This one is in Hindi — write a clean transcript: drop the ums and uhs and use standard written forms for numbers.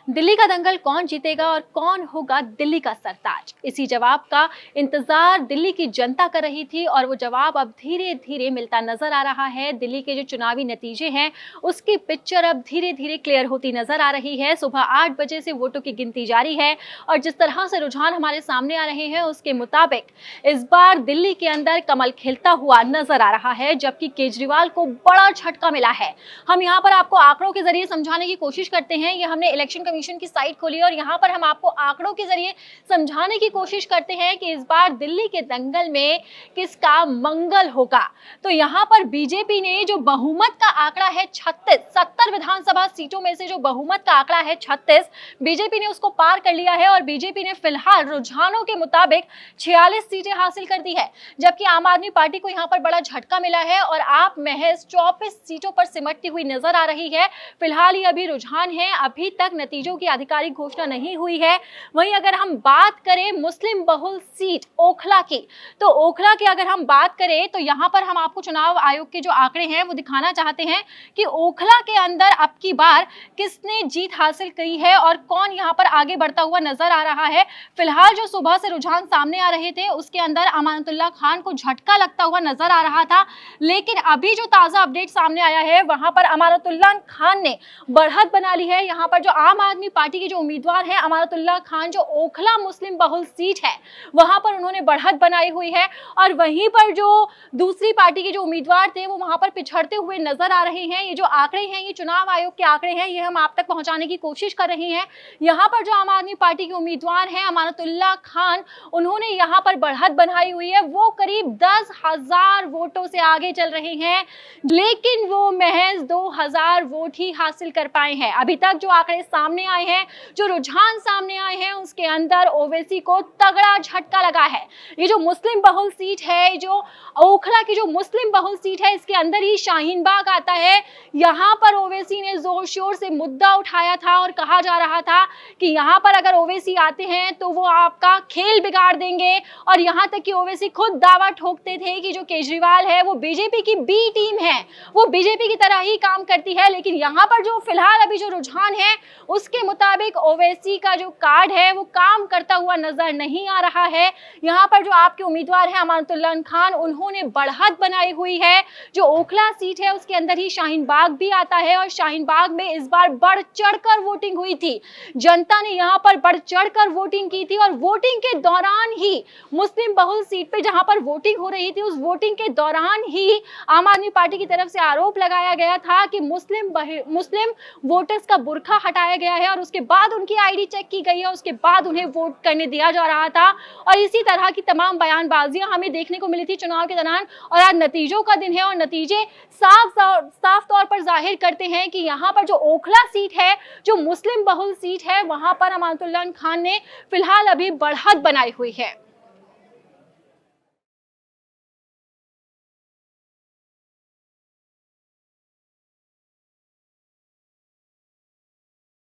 दिल्ली का दंगल कौन जीतेगा और कौन होगा दिल्ली का सरताज? इसी जवाब का इंतजार दिल्ली की जनता कर रही थी और वो जवाब अब धीरे धीरे मिलता नजर आ रहा है। दिल्ली के जो चुनावी नतीजे हैं उसकी पिक्चर अब धीरे धीरे क्लियर होती नजर आ रही है। सुबह 8 बजे से वोटों की गिनती जारी है और जिस तरह से रुझान हमारे सामने आ रहे हैं उसके मुताबिक इस बार दिल्ली के अंदर कमल खिलता हुआ नजर आ रहा है, जबकि केजरीवाल को बड़ा झटका मिला है। हम यहाँ पर आपको आंकड़ों के जरिए समझाने की कोशिश करते हैं। ये हमने इलेक्शन कमीशन की साइट खोली और यहाँ पर हम आपको आंकड़ों के जरिए समझाने की कोशिश करते हैं कि इस बार दिल्ली के दंगल में किसका मंगल होगा। तो यहाँ पर बीजेपी ने जो बहुमत का आंकड़ा है 36, 70 विधानसभा सीटों में से जो बहुमत का आंकड़ा है 36, बीजेपी ने उसको पार कर लिया है और बीजेपी ने फिलहाल रुझानों के मुताबिक 46 सीटें हासिल कर दी है, जबकि आम आदमी पार्टी को यहाँ पर बड़ा झटका मिला है और आप महज 24 सीटों पर सिमटती हुई नजर आ रही है। फिलहाल ये अभी रुझान है, अभी तक नतीजों की आधिकारिक घोषणा नहीं हुई है। वहीं अगर हम बात करें मुस्लिम बहुल सीट ओखला की, तो ओखला की अगर हम बात करें तो यहाँ पर हम आपको चुनाव आयोग के जो आंकड़े हैं वो दिखाना चाहते हैं कि ओखला के अंदर अब की बार किसने जीत हासिल की है और कौन यहाँ पर आगे बढ़ता हुआ नजर आ रहा है। फिलहाल जो सुबह से रुझान सामने आ रहे थे उसके अंदर अमानतुल्लाह खान को झटका लगता हुआ नजर आ रहा था, लेकिन अभी जो ताजा अपडेट सामने आया है वहां पर अमानतुल्लाह खान ने बढ़त बना ली है। यहाँ पर जो आम आदमी पार्टी के जो उम्मीदवार हैं अमानतुल्लाह खान, जो ओखला मुस्लिम बहुल सीट है वहां पर उन्होंने बढ़त बनाई हुई है और वहीं पर जो दूसरी पार्टी के जो उम्मीदवार थे वो वहां पर पिछड़ते हुए नजर आ रहे हैं। ये जो आंकड़े हैं ये चुनाव आयोग के आंकड़े हैं, ये हम आप तक पहुंचाने की कोशिश कर रहे हैं। यहाँ पर जो आम आदमी पार्टी के उम्मीदवार हैं अमानतुल्लाह खान, उन्होंने यहाँ पर बढ़त बनाई हुई है। वो करीब 10,000 वोटों से आगे चल रहे हैं, लेकिन वो महज 2,000 वोट ही हासिल कर पाए हैं। अभी तक जो आंकड़े सामने आए हैं, जो रुझान सामने आए हैं, उसके अंदर ओवैसी को तगड़ा झटका लगा है। ये जो मुस्लिम बहुल सीट है, जो ओखला की जो मुस्लिम बहुल सीट है, इसके अंदर ही शाहीन बाग आता है। यहाँ पर ओवैसी ने जोर शोर से मुद्दा उठाया था और कहा जा रहा था कि यहाँ पर अगर ओवैसी आते हैं तो वो आपका खेल बिगाड़ देंगे और यहाँ तक कि ओवैसी खुद दावा ठोकते थे कि जो केजरीवाल है वो बीजेपी की बी टीम है, वो बीजेपी की तरह ही काम करती है। लेकिन यहाँ पर जो फिलहाल अभी जो रुझान है उसके मुताबिक ओवैसी का जो कार्ड है वो काम करता हुआ नजर नहीं आ रहा है। यहाँ पर जो आपके उम्मीदवार हैं अमानतुल्लाह खान, उन्होंने बढ़त बनाई हुई है। जो ओखला सीट है उसके अंदर ही शाहीन बाग भी आता है और शाहीन बाग में इस बार बढ़ चढ़कर वोटिंग हुई थी। जनता ने यहाँ पर बढ़ चढ़कर वोटिंग की थी और वोटिंग के दौरान ही मुस्लिम बहुल सीट पे जहां पर वोटिंग हो रही थी उस वोटिंग के दौरान ही आम आदमी पार्टी की तरफ से आरोप लगाया गया था कि मुस्लिम वोटर्स का बुर्का हटाया गया है और उसके बाद उनकी आईडी चेक की गई है, उसके बाद उन्हें वोट करने दिया जा रहा था। और इसी तरह की तमाम बयानबाजियां हमें देखने को मिली थी चुनाव के दौरान। और आज नतीजों का दिन है और नतीजे साफ तौर पर जाहिर करते हैं कि यहाँ पर जो ओखला सीट है, जो मुस्लिम बहुल सीट है, वहां पर अमानतुल्लाह खान ने फिलहाल अभी बढ़त बनाई हुई है।